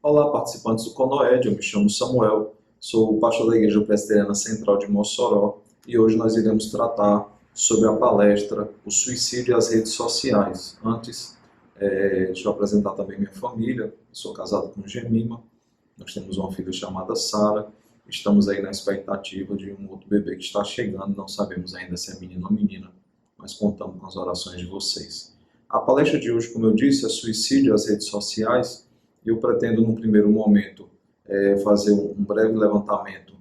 Olá, participantes do CONOED, eu me chamo Samuel, sou o pastor da Igreja Presbiteriana Central de Mossoró e hoje nós iremos tratar sobre a palestra O Suicídio e as Redes Sociais. Antes, deixa eu apresentar também minha família. Sou casado com Gemima, nós temos uma filha chamada Sara, estamos aí na expectativa de um outro bebê que está chegando, não sabemos ainda se é menino ou menina, mas contamos com as orações de vocês. A palestra de hoje, como eu disse, é Suicídio e as Redes Sociais. Eu pretendo, num primeiro momento, fazer um breve levantamento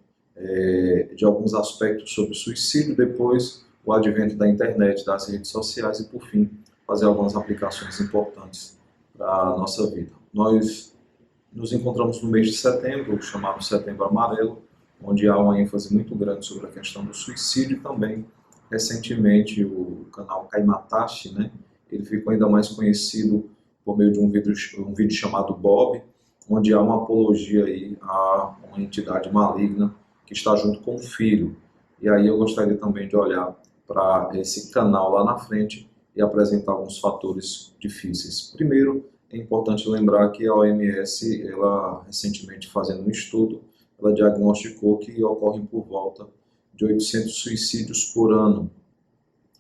de alguns aspectos sobre suicídio, depois o advento da internet, das redes sociais e, por fim, fazer algumas aplicações importantes para a nossa vida. Nós nos encontramos no mês de setembro, chamado Setembro Amarelo, onde há uma ênfase muito grande sobre a questão do suicídio e também, recentemente, o canal Kaimatachi, né? Ele ficou ainda mais conhecido por meio de um vídeo chamado Bob, onde há uma apologia aí a uma entidade maligna que está junto com o filho. E aí eu gostaria também de olhar para esse canal lá na frente e apresentar alguns fatores difíceis. Primeiro, é importante lembrar que a OMS, ela recentemente fazendo um estudo, ela diagnosticou que ocorrem por volta de 800 suicídios por ano.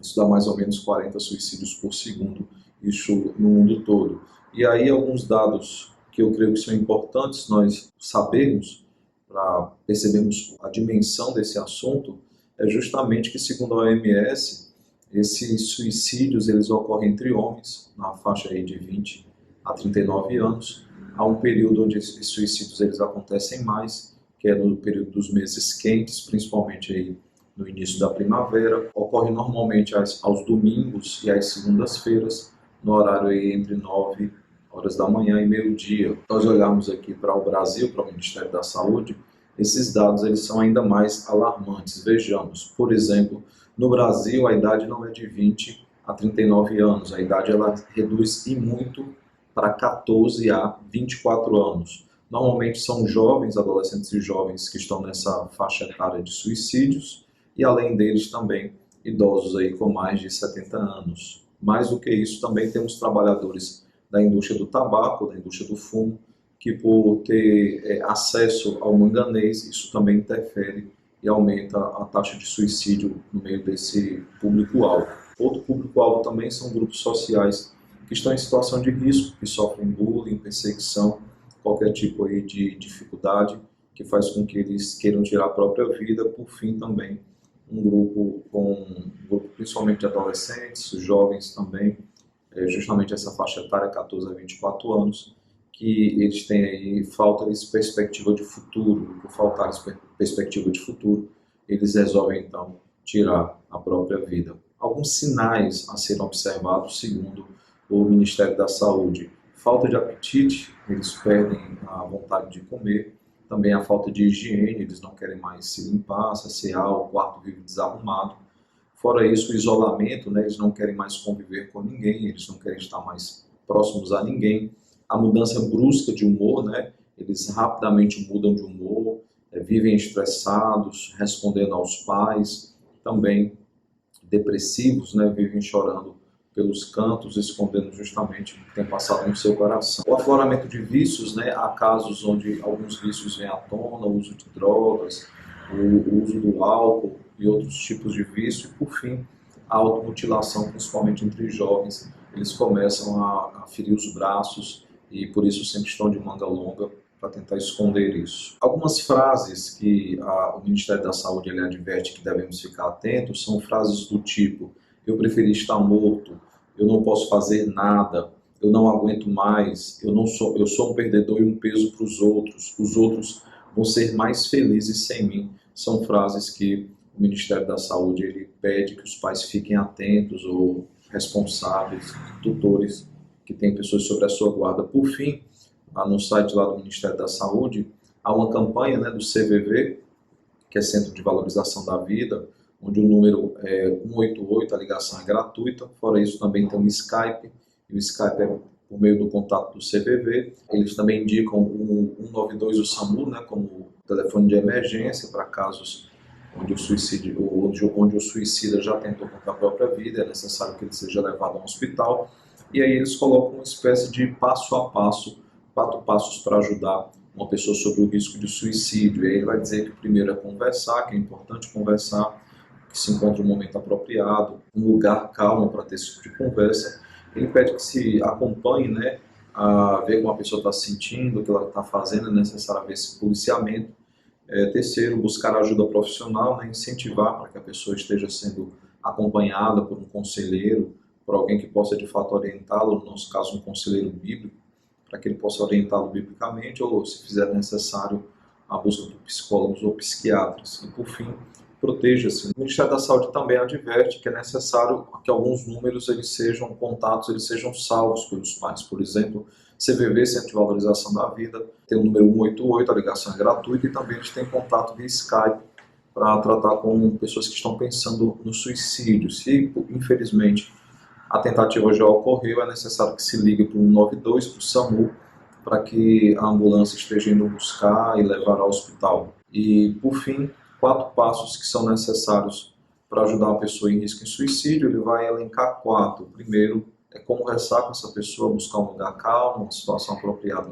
Isso dá mais ou menos 40 suicídios por segundo, isso no mundo todo. E aí alguns dados que eu creio que são importantes nós sabermos para percebermos a dimensão desse assunto é justamente que, segundo a OMS, esses suicídios eles ocorrem entre homens na faixa aí de 20 a 39 anos. Há um período onde esses suicídios eles acontecem mais, que é no período dos meses quentes, principalmente aí no início da primavera. Ocorre normalmente aos domingos e às segundas-feiras, no horário aí entre 9 horas da manhã e meio-dia. Nós olharmos aqui para o Brasil, para o Ministério da Saúde, esses dados eles são ainda mais alarmantes. Vejamos, por exemplo, no Brasil a idade não é de 20 a 39 anos, a idade ela reduz e muito para 14 a 24 anos. Normalmente são jovens, adolescentes e jovens que estão nessa faixa etária de suicídios e além deles também idosos aí com mais de 70 anos. Mais do que isso, também temos trabalhadores da indústria do tabaco, da indústria do fumo, que por ter acesso ao manganês, isso também interfere e aumenta a taxa de suicídio no meio desse público-alvo. Outro público-alvo também são grupos sociais que estão em situação de risco, que sofrem bullying, perseguição, qualquer tipo aí de dificuldade que faz com que eles queiram tirar a própria vida. Por fim, também um grupo principalmente de adolescentes, jovens também, justamente essa faixa etária, 14 a 24 anos, que eles têm aí falta de perspectiva de futuro. Por faltar perspectiva de futuro, eles resolvem então tirar a própria vida. Alguns sinais a serem observados segundo o Ministério da Saúde: falta de apetite, eles perdem a vontade de comer. Também a falta de higiene, eles não querem mais se limpar, saciar, o quarto vive desarrumado. Fora isso, o isolamento, né, eles não querem mais conviver com ninguém, eles não querem estar mais próximos a ninguém. A mudança brusca de humor, né, eles rapidamente mudam de humor, vivem estressados, respondendo aos pais, também depressivos, né, vivem chorando pelos cantos, escondendo justamente o que tem passado no seu coração. O afloramento de vícios, né, há casos onde alguns vícios vêm à tona, o uso de drogas, o uso do álcool e outros tipos de vício, e por fim, a automutilação, principalmente entre jovens, eles começam a ferir os braços e por isso sempre estão de manga longa para tentar esconder isso. Algumas frases que o Ministério da Saúde ele adverte que devemos ficar atentos são frases do tipo: eu preferi estar morto, eu não posso fazer nada, eu não aguento mais, eu sou um perdedor e um peso para os outros vão ser mais felizes sem mim. São frases que o Ministério da Saúde ele pede que os pais fiquem atentos, ou responsáveis, tutores, que têm pessoas sobre a sua guarda. Por fim, no site lá do Ministério da Saúde, há uma campanha, né, do CVV, que é Centro de Valorização da Vida, onde o número é 188, a ligação é gratuita. Fora isso, também tem um Skype, e o Skype é por meio do contato do CVV. Eles também indicam o 192 do SAMU, né, como telefone de emergência para casos onde o suicida já tentou contra a própria vida, é necessário que ele seja levado a um hospital. E aí eles colocam uma espécie de passo a passo 4 passos para ajudar uma pessoa sobre o risco de suicídio. E aí ele vai dizer que o primeiro é conversar, que é importante conversar, que se encontre um momento apropriado, um lugar calmo para ter esse tipo de conversa. Ele pede que se acompanhe, né, a ver como a pessoa está se sentindo, o que ela está fazendo, é necessário ver esse policiamento. Terceiro, buscar ajuda profissional, né, incentivar para que a pessoa esteja sendo acompanhada por um conselheiro, por alguém que possa de fato orientá-lo, no nosso caso um conselheiro bíblico, para que ele possa orientá-lo biblicamente ou, se fizer necessário, a busca por psicólogos ou psiquiatras. E, por fim, proteja-se. O Ministério da Saúde também adverte que é necessário que alguns números contatos, eles sejam salvos pelos pais. Por exemplo, CVV, Centro de Valorização da Vida, tem o número 188, a ligação é gratuita, e também eles têm contato via Skype para tratar com pessoas que estão pensando no suicídio. Se, infelizmente, a tentativa já ocorreu, é necessário que se ligue para o 192, para o SAMU, para que a ambulância esteja indo buscar e levar ao hospital. E, por fim, 4 passos que são necessários para ajudar uma pessoa em risco de suicídio. Ele vai elencar 4. O primeiro é conversar com essa pessoa, buscar um lugar calmo, uma situação apropriada,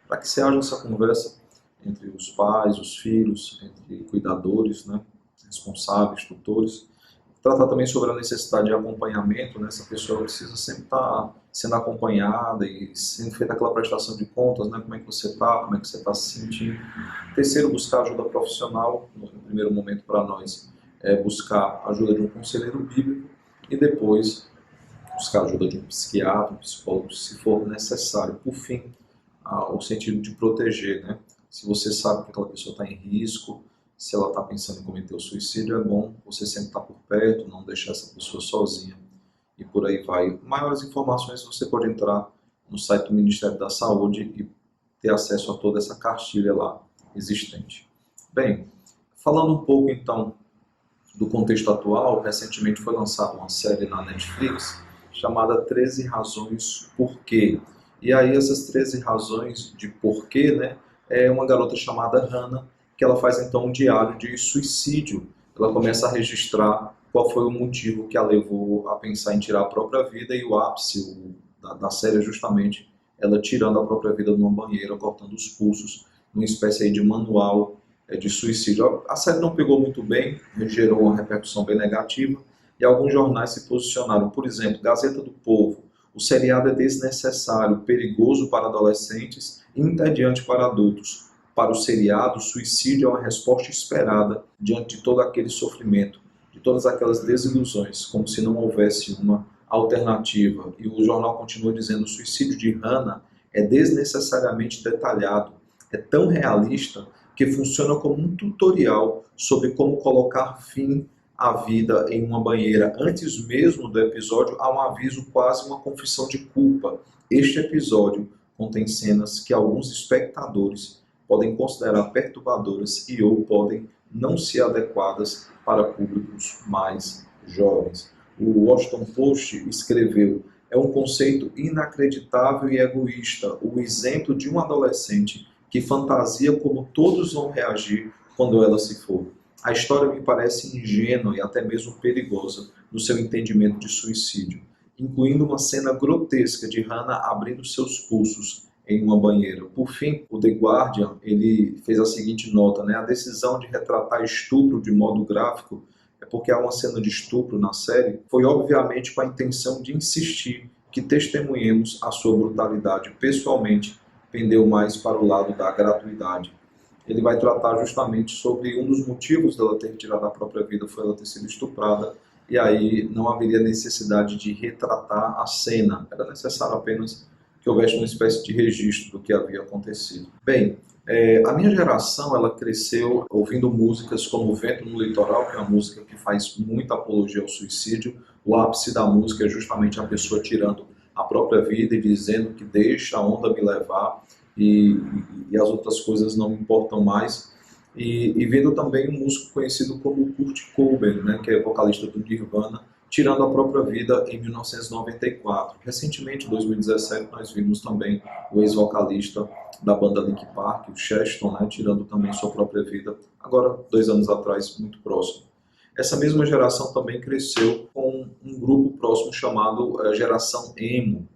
para que se haja essa conversa entre os pais, os filhos, entre cuidadores, né, responsáveis, tutores. Tratar também sobre a necessidade de acompanhamento, né? Essa pessoa precisa sempre estar sendo acompanhada e sendo feita aquela prestação de contas, né? Como é que você está, como é que você está se sentindo. Terceiro, buscar ajuda profissional. No primeiro momento, para nós, é buscar a ajuda de um conselheiro bíblico e depois buscar a ajuda de um psiquiatra, um psicólogo, se for necessário. Por fim, o sentido de proteger, né? Se você sabe que aquela pessoa está em risco, se ela está pensando em cometer o suicídio, é bom você sempre estar por perto, não deixar essa pessoa sozinha e por aí vai. Maiores informações você pode entrar no site do Ministério da Saúde e ter acesso a toda essa cartilha lá existente. Bem, falando um pouco então do contexto atual, recentemente foi lançada uma série na Netflix chamada 13 Razões Porquê. E aí essas 13 razões de porquê, né, é uma garota chamada Hannah, que ela faz então um diário de suicídio. Ela começa a registrar qual foi o motivo que a levou a pensar em tirar a própria vida, e o ápice da série é justamente ela tirando a própria vida numa banheira, cortando os pulsos, numa espécie aí de manual de suicídio. A série não pegou muito bem, gerou uma repercussão bem negativa, e alguns jornais se posicionaram. Por exemplo, Gazeta do Povo: o seriado é desnecessário, perigoso para adolescentes e entediante para adultos. Para o seriado, o suicídio é uma resposta esperada diante de todo aquele sofrimento, de todas aquelas desilusões, como se não houvesse uma alternativa. E o jornal continua dizendo: o suicídio de Hannah é desnecessariamente detalhado, é tão realista que funciona como um tutorial sobre como colocar fim à vida em uma banheira. Antes mesmo do episódio, há um aviso, quase uma confissão de culpa. Este episódio contém cenas que alguns espectadores podem considerar perturbadoras e ou podem não ser adequadas para públicos mais jovens. O Washington Post escreveu: é um conceito inacreditável e egoísta, o exemplo de um adolescente que fantasia como todos vão reagir quando ela se for. A história me parece ingênua e até mesmo perigosa no seu entendimento de suicídio, incluindo uma cena grotesca de Hannah abrindo seus pulsos em uma banheira. Por fim, o The Guardian ele fez a seguinte nota, né? A decisão de retratar estupro de modo gráfico é porque há uma cena de estupro na série, foi obviamente com a intenção de insistir que testemunhemos a sua brutalidade. Pessoalmente, pendeu mais para o lado da gratuidade. Ele vai tratar justamente sobre um dos motivos dela ter tirado a própria vida, foi ela ter sido estuprada, e aí não haveria necessidade de retratar a cena, era necessário apenas que houvesse uma espécie de registro do que havia acontecido. Bem, a minha geração ela cresceu ouvindo músicas como Vento no Litoral, que é uma música que faz muita apologia ao suicídio. O ápice da música é justamente a pessoa tirando a própria vida e dizendo que deixa a onda me levar e as outras coisas não me importam mais. E vendo também um músico conhecido como Kurt Cobain, né, que é vocalista do Nirvana, tirando a própria vida em 1994. Recentemente, em 2017, nós vimos também o ex-vocalista da banda Linkin Park, o Cheston, né, tirando também sua própria vida, agora 2 anos atrás, muito próximo. Essa mesma geração também cresceu com um grupo próximo chamado Geração Emo.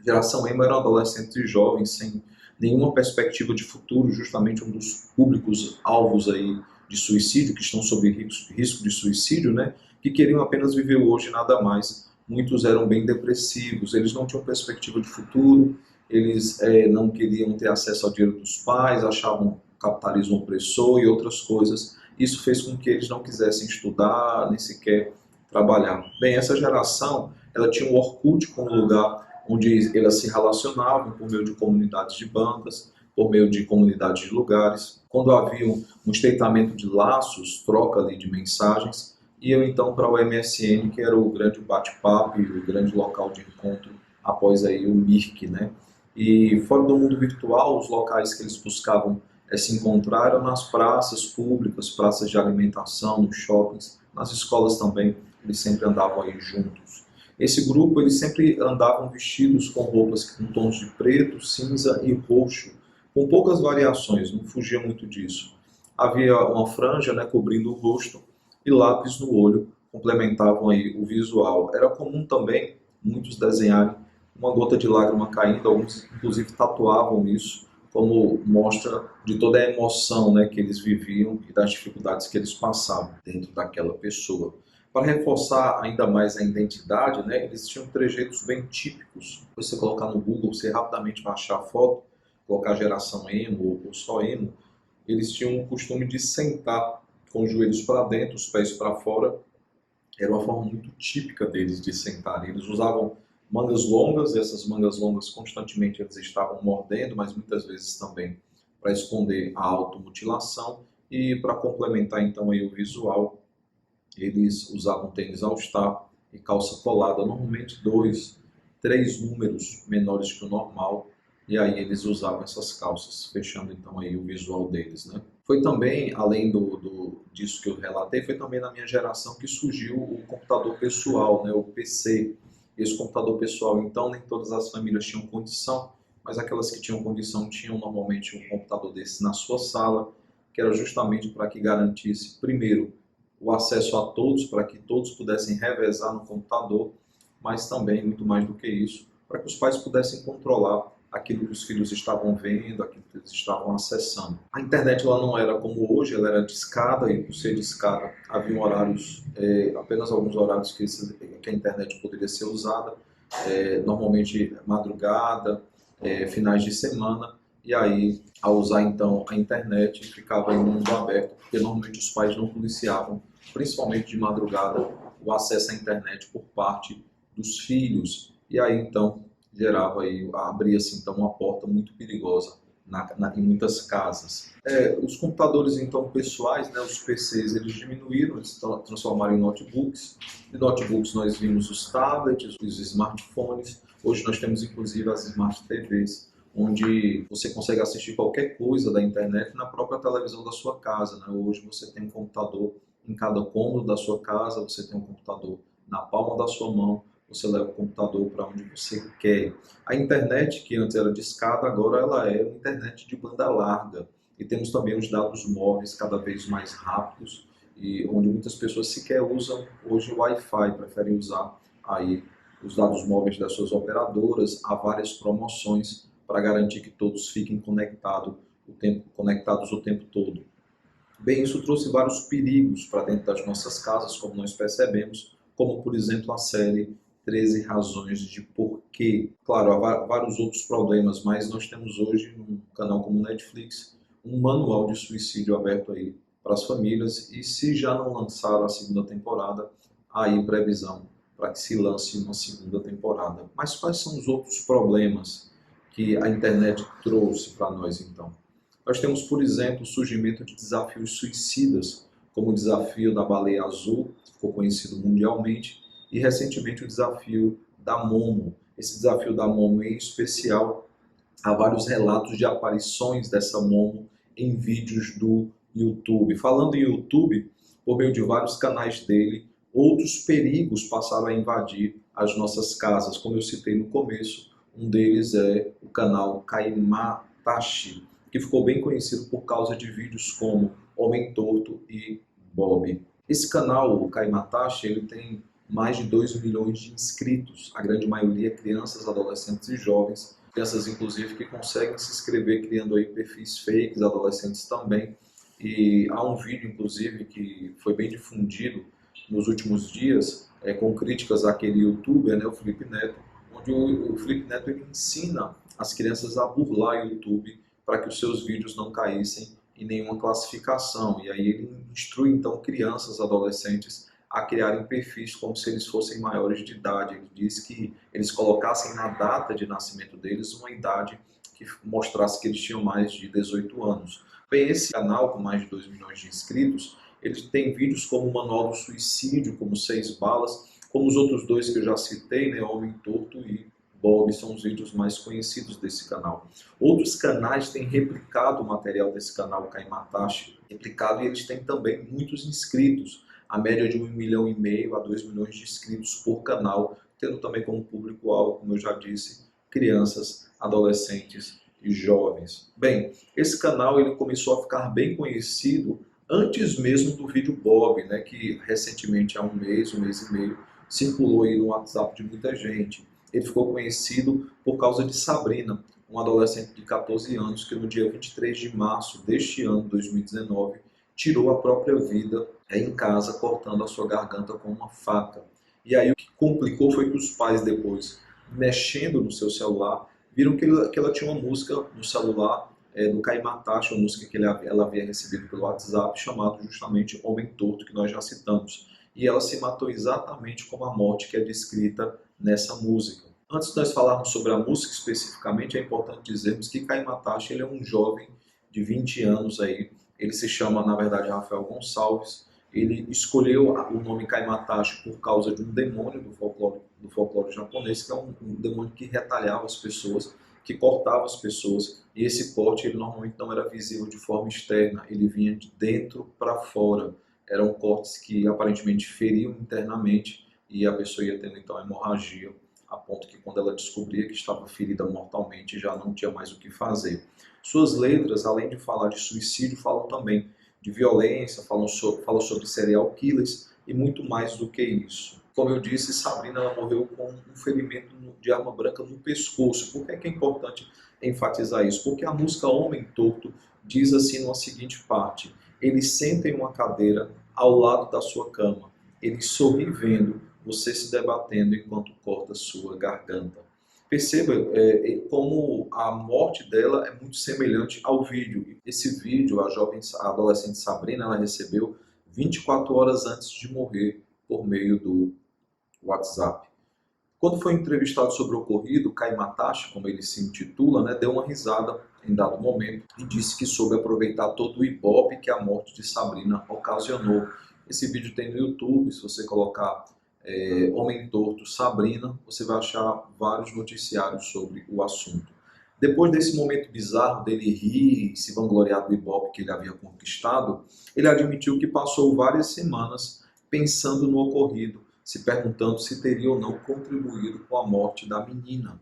Geração Emo eram adolescentes jovens sem nenhuma perspectiva de futuro, justamente um dos públicos alvos aí de suicídio, que estão sob risco de suicídio, né, que queriam apenas viver hoje, nada mais. Muitos eram bem depressivos, eles não tinham perspectiva de futuro, eles não queriam ter acesso ao dinheiro dos pais, achavam o capitalismo opressor e outras coisas. Isso fez com que eles não quisessem estudar, nem sequer trabalhar. Bem, essa geração, ela tinha o Orkut como lugar onde elas se relacionavam por meio de comunidades de bandas, por meio de comunidades de lugares. Quando havia um estreitamento de laços, troca ali de mensagens, iam então para o MSN, que era o grande bate-papo e o grande local de encontro após aí o Mirk, né? E fora do mundo virtual, os locais que eles buscavam se encontrar eram nas praças públicas, praças de alimentação, nos shoppings, nas escolas também, eles sempre andavam aí juntos. Esse grupo, eles sempre andavam vestidos com roupas com tons de preto, cinza e roxo, com poucas variações, não fugia muito disso. Havia uma franja, né, cobrindo o rosto e lápis no olho, complementavam aí o visual. Era comum também muitos desenharem uma gota de lágrima caindo, alguns inclusive tatuavam isso, como mostra de toda a emoção, né, que eles viviam e das dificuldades que eles passavam dentro daquela pessoa. Para reforçar ainda mais a identidade, né, eles tinham trejeitos bem típicos. Você colocar no Google, você rapidamente vai achar a foto, colocar geração emo ou só emo, eles tinham o costume de sentar com os joelhos para dentro, os pés para fora. Era uma forma muito típica deles de sentar. Eles usavam mangas longas, e essas mangas longas constantemente eles estavam mordendo, mas muitas vezes também para esconder a automutilação. E para complementar então aí o visual, eles usavam tênis All-Star e calça colada, normalmente 2, 3 números menores que o normal, e aí eles usavam essas calças, fechando então aí o visual deles, né? Foi também, além disso que eu relatei, foi também na minha geração que surgiu o computador pessoal, né, o PC. Esse computador pessoal, então, nem todas as famílias tinham condição, mas aquelas que tinham condição tinham normalmente um computador desse na sua sala, que era justamente para que garantisse, primeiro, o acesso a todos, para que todos pudessem revezar no computador, mas também, muito mais do que isso, para que os pais pudessem controlar aquilo que os filhos estavam vendo, aquilo que eles estavam acessando. A internet ela não era como hoje, ela era discada, e por ser discada havia horários, apenas alguns horários que a internet poderia ser usada, normalmente madrugada, finais de semana, e aí, ao usar então a internet, ficava em mundo aberto, porque normalmente os pais não policiavam, principalmente de madrugada, o acesso à internet por parte dos filhos, e aí então gerava aí, abria-se então uma porta muito perigosa em muitas casas. Os computadores então pessoais, né, os PCs, eles diminuíram, eles transformaram em notebooks. De notebooks nós vimos os tablets, os smartphones. Hoje nós temos inclusive as smart TVs, onde você consegue assistir qualquer coisa da internet na própria televisão da sua casa, né? Hoje você tem um computador em cada cômodo da sua casa, você tem um computador na palma da sua mão, você leva o computador para onde você quer. A internet, que antes era discada, agora ela é uma internet de banda larga. E temos também os dados móveis cada vez mais rápidos, e onde muitas pessoas sequer usam hoje o Wi-Fi, preferem usar aí os dados móveis das suas operadoras. Há várias promoções para garantir que todos fiquem conectados o tempo todo. Bem, isso trouxe vários perigos para dentro das nossas casas, como nós percebemos, como, por exemplo, a série 13 Razões de Porquê. Claro, há vários outros problemas, mas nós temos hoje, num canal como o Netflix, um manual de suicídio aberto aí para as famílias, e se já não lançaram a segunda temporada, há aí previsão para que se lance uma segunda temporada. Mas quais são os outros problemas que a internet trouxe para nós, então? Nós temos, por exemplo, o surgimento de desafios suicidas, como o desafio da baleia azul, que ficou conhecido mundialmente, e recentemente o desafio da Momo. Esse desafio da Momo em especial, há vários relatos de aparições dessa Momo em vídeos do YouTube. Falando em YouTube, por meio de vários canais dele, outros perigos passaram a invadir as nossas casas. Como eu citei no começo, um deles é o canal Kaimatashi, que ficou bem conhecido por causa de vídeos como Homem Torto e Bob. Esse canal, o Kaimatashi, ele tem mais de 2 milhões de inscritos, a grande maioria crianças, adolescentes e jovens, crianças inclusive que conseguem se inscrever criando aí perfis fakes, adolescentes também. E há um vídeo inclusive que foi bem difundido nos últimos dias, com críticas àquele youtuber, né, o Felipe Neto, onde o Felipe Neto ele ensina as crianças a burlar o YouTube para que os seus vídeos não caíssem em nenhuma classificação. E aí ele instrui então crianças, adolescentes a criarem perfis como se eles fossem maiores de idade. Ele diz que eles colocassem na data de nascimento deles uma idade que mostrasse que eles tinham mais de 18 anos. Bem, esse canal com mais de 2 milhões de inscritos, ele tem vídeos como o Manual do Suicídio, como 6 Balas, como os outros dois que eu já citei, né, Homem Torto e Bob, são os vídeos mais conhecidos desse canal. Outros canais têm replicado o material desse canal, o Kaimatachi, replicado, e eles têm também muitos inscritos, a média de 1,5 milhão a 2 milhões de inscritos por canal, tendo também como público-alvo, como eu já disse, crianças, adolescentes e jovens. Bem, esse canal ele começou a ficar bem conhecido antes mesmo do vídeo Bob, né, que recentemente, há um mês e meio, circulou aí no WhatsApp de muita gente. Ele ficou conhecido por causa de Sabrina, uma adolescente de 14 anos que no dia 23 de março deste ano, 2019, tirou a própria vida em casa, cortando a sua garganta com uma faca. E aí o que complicou foi que os pais depois, mexendo no seu celular, viram que ela tinha uma música no celular do Kaimatachi, uma música que ela havia recebido pelo WhatsApp, chamado justamente Homem Torto, que nós já citamos. E ela se matou exatamente como a morte que é descrita nessa música. Antes de nós falarmos sobre a música especificamente, é importante dizermos que Kaimatachi ele é um jovem de 20 anos aí. Ele se chama, na verdade, Rafael Gonçalves. Ele escolheu o nome Kaimatachi por causa de um demônio do folclore japonês, que é um demônio que retalhava as pessoas, que cortava as pessoas. E esse corte ele normalmente não era visível de forma externa, ele vinha de dentro para fora. Eram cortes que aparentemente feriam internamente e a pessoa ia tendo então hemorragia, a ponto que quando ela descobria que estava ferida mortalmente já não tinha mais o que fazer. Suas letras, além de falar de suicídio, falam também de violência, falam sobre serial killers e muito mais do que isso. Como eu disse, Sabrina ela morreu com um ferimento de arma branca no pescoço. Por que é importante enfatizar isso? Porque a música Homem Torto diz assim na seguinte parte: ele senta em uma cadeira ao lado da sua cama, ele sorri vendo você se debatendo enquanto corta sua garganta. Perceba como a morte dela é muito semelhante ao vídeo. Esse vídeo, a adolescente Sabrina, ela recebeu 24 horas antes de morrer por meio do WhatsApp. Quando foi entrevistado sobre o ocorrido, Kaimatachi, como ele se intitula, né, deu uma risada em dado momento e disse que soube aproveitar todo o ibope que a morte de Sabrina ocasionou. Esse vídeo tem no YouTube, se você colocar Homem Torto Sabrina, você vai achar vários noticiários sobre o assunto. Depois desse momento bizarro dele rir e se vangloriar do ibope que ele havia conquistado, ele admitiu que passou várias semanas pensando no ocorrido, se perguntando se teria ou não contribuído com a morte da menina.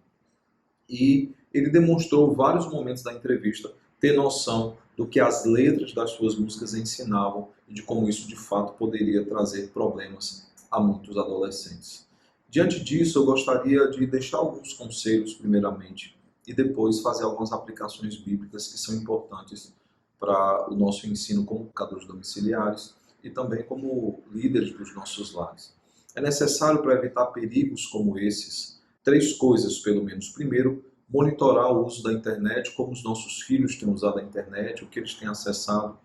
E ele demonstrou vários momentos da entrevista ter noção do que as letras das suas músicas ensinavam e de como isso de fato poderia trazer problemas a muitos adolescentes. Diante disso, eu gostaria de deixar alguns conselhos primeiramente e depois fazer algumas aplicações bíblicas que são importantes para o nosso ensino como educadores domiciliares e também como líderes dos nossos lares. É necessário, para evitar perigos como esses, 3 coisas pelo menos. Primeiro, monitorar o uso da internet, como os nossos filhos têm usado a internet, o que eles têm acessado.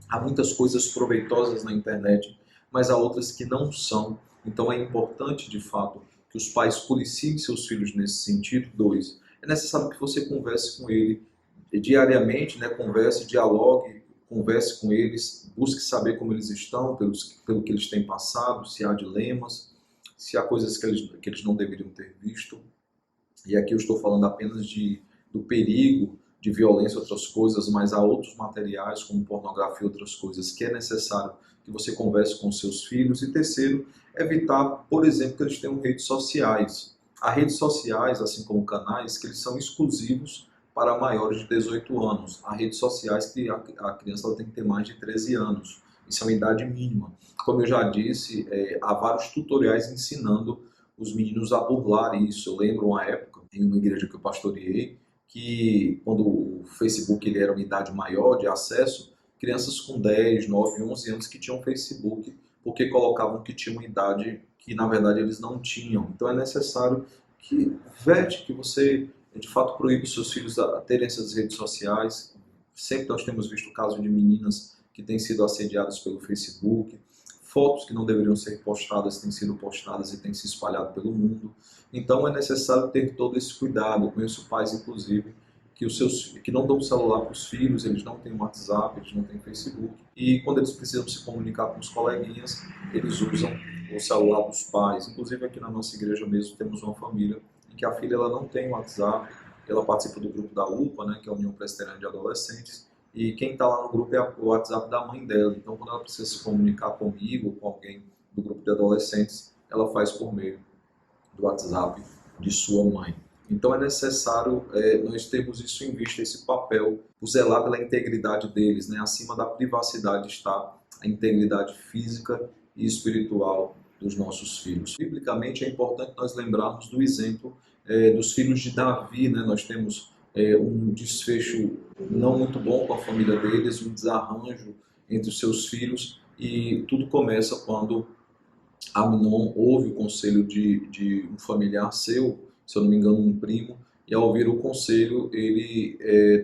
Há muitas coisas proveitosas na internet, mas há outras que não são. Então é importante, de fato, que os pais policiem seus filhos nesse sentido. 2, é necessário que você converse com ele diariamente, né? Converse, dialogue, converse com eles, busque saber como eles estão, pelo que eles têm passado, se há dilemas, se há coisas que eles não deveriam ter visto. E aqui eu estou falando apenas do perigo de violência e outras coisas, mas há outros materiais, como pornografia e outras coisas, que é necessário que você converse com seus filhos. E terceiro, evitar, por exemplo, que eles tenham redes sociais. Há redes sociais, assim como canais, que eles são exclusivos para maiores de 18 anos. Há redes sociais que a criança ela tem que ter mais de 13 anos. Isso é uma idade mínima. Como eu já disse, há vários tutoriais ensinando os meninos a burlar isso. Eu lembro uma época, em uma igreja que eu pastoreei, que quando o Facebook ele era uma idade maior de acesso, crianças com 10, 9, 11 anos que tinham Facebook, porque colocavam que tinham uma idade que na verdade eles não tinham. Então é necessário que vete, que você de fato proíbe os seus filhos a terem essas redes sociais. Sempre nós temos visto o caso de meninas que têm sido assediadas pelo Facebook, fotos que não deveriam ser postadas têm sido postadas e têm se espalhado pelo mundo. Então é necessário ter todo esse cuidado. Eu conheço pais, inclusive, que não dão celular para os filhos, eles não têm WhatsApp, eles não têm Facebook, e quando eles precisam se comunicar com os coleguinhas, eles usam o celular dos pais. Inclusive aqui na nossa igreja mesmo temos uma família em que a filha ela não tem WhatsApp, ela participa do grupo da UPA, né, que é a União Presbiteriana de Adolescentes, e quem está lá no grupo é o WhatsApp da mãe dela. Então quando ela precisa se comunicar comigo ou com alguém do grupo de adolescentes, ela faz por meio do WhatsApp de sua mãe. Então é necessário nós termos isso em vista, esse papel, o zelar pela integridade deles, né? Acima da privacidade está a integridade física e espiritual dos nossos filhos. Biblicamente é importante nós lembrarmos do exemplo dos filhos de Davi, né? Nós temos um desfecho não muito bom com a família deles, um desarranjo entre os seus filhos, e tudo começa quando Amnon ouve o conselho de um familiar seu, se eu não me engano um primo, e ao ouvir o conselho ele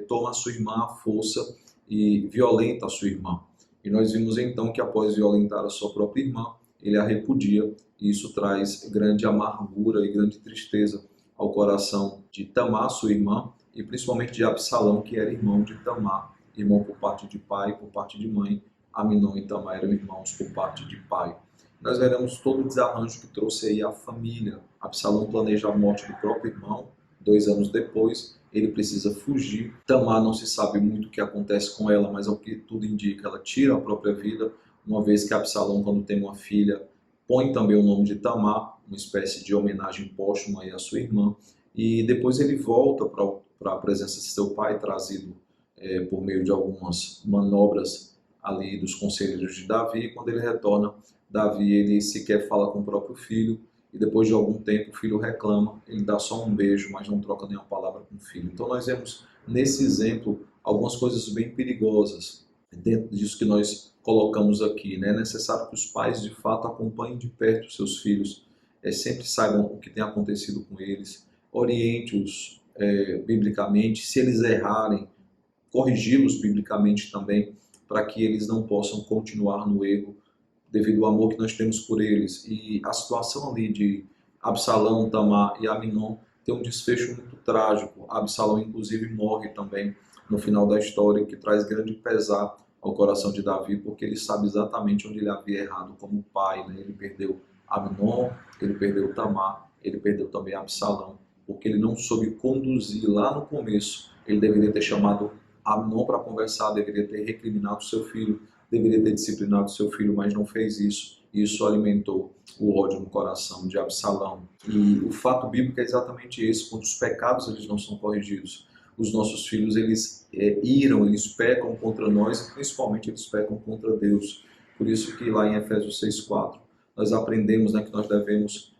toma a sua irmã à força e violenta a sua irmã. E nós vimos então que após violentar a sua própria irmã, ele a repudia, e isso traz grande amargura e grande tristeza ao coração de Tamar, sua irmã, e principalmente de Absalão, que era irmão de Tamar, irmão por parte de pai e por parte de mãe. Amnon e Tamar eram irmãos por parte de pai. Nós veremos todo o desarranjo que trouxe aí a família. Absalão planeja a morte do próprio irmão, 2 anos depois, ele precisa fugir. Tamar não se sabe muito o que acontece com ela, mas ao que tudo indica, ela tira a própria vida, uma vez que Absalão, quando tem uma filha, põe também o nome de Tamar, uma espécie de homenagem póstuma aí à sua irmã, e depois ele volta para a presença de seu pai, trazido por meio de algumas manobras ali dos conselheiros de Davi, e quando ele retorna, Davi ele sequer fala com o próprio filho, e depois de algum tempo o filho reclama, ele dá só um beijo, mas não troca nenhuma palavra com o filho. Então nós vemos nesse exemplo algumas coisas bem perigosas dentro disso que nós colocamos aqui, né? É necessário que os pais de fato acompanhem de perto os seus filhos, sempre saibam o que tem acontecido com eles, oriente-os biblicamente, se eles errarem, corrigi-los biblicamente também, para que eles não possam continuar no erro, devido ao amor que nós temos por eles. E a situação ali de Absalão, Tamar e Amnon tem um desfecho muito trágico. Absalão, inclusive, morre também no final da história, que traz grande pesar ao coração de Davi, porque ele sabe exatamente onde ele havia errado como pai, né? Ele perdeu Amnon, ele perdeu Tamar, ele perdeu também Absalão, porque ele não soube conduzir lá no começo. Ele deveria ter chamado Amnon para conversar, deveria ter recriminado seu filho, deveria ter disciplinado seu filho, mas não fez isso. Isso alimentou o ódio no coração de Absalão. E o fato bíblico é exatamente esse: quando os pecados eles não são corrigidos, os nossos filhos eles iram, eles pecam contra nós, e principalmente eles pecam contra Deus. Por isso que lá em Efésios 6:4 nós aprendemos, né, que nós devemos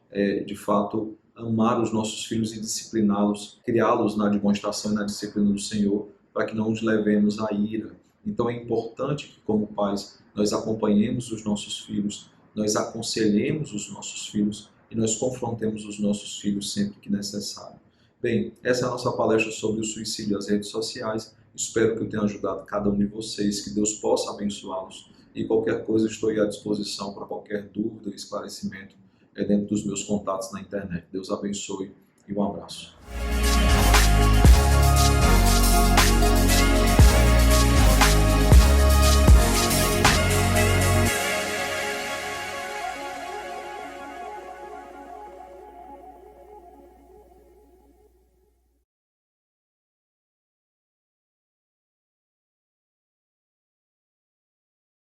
de fato amar os nossos filhos e discipliná-los, criá-los na demonstração e na disciplina do Senhor, para que não os levemos à ira. Então é importante que, como pais, nós acompanhemos os nossos filhos, nós aconselhemos os nossos filhos e nós confrontemos os nossos filhos sempre que necessário. Bem, essa é a nossa palestra sobre o suicídio e as redes sociais. Espero que eu tenha ajudado cada um de vocês, que Deus possa abençoá-los. E qualquer coisa, estou aí à disposição para qualquer dúvida ou esclarecimento dentro dos meus contatos na internet. Deus abençoe e um abraço.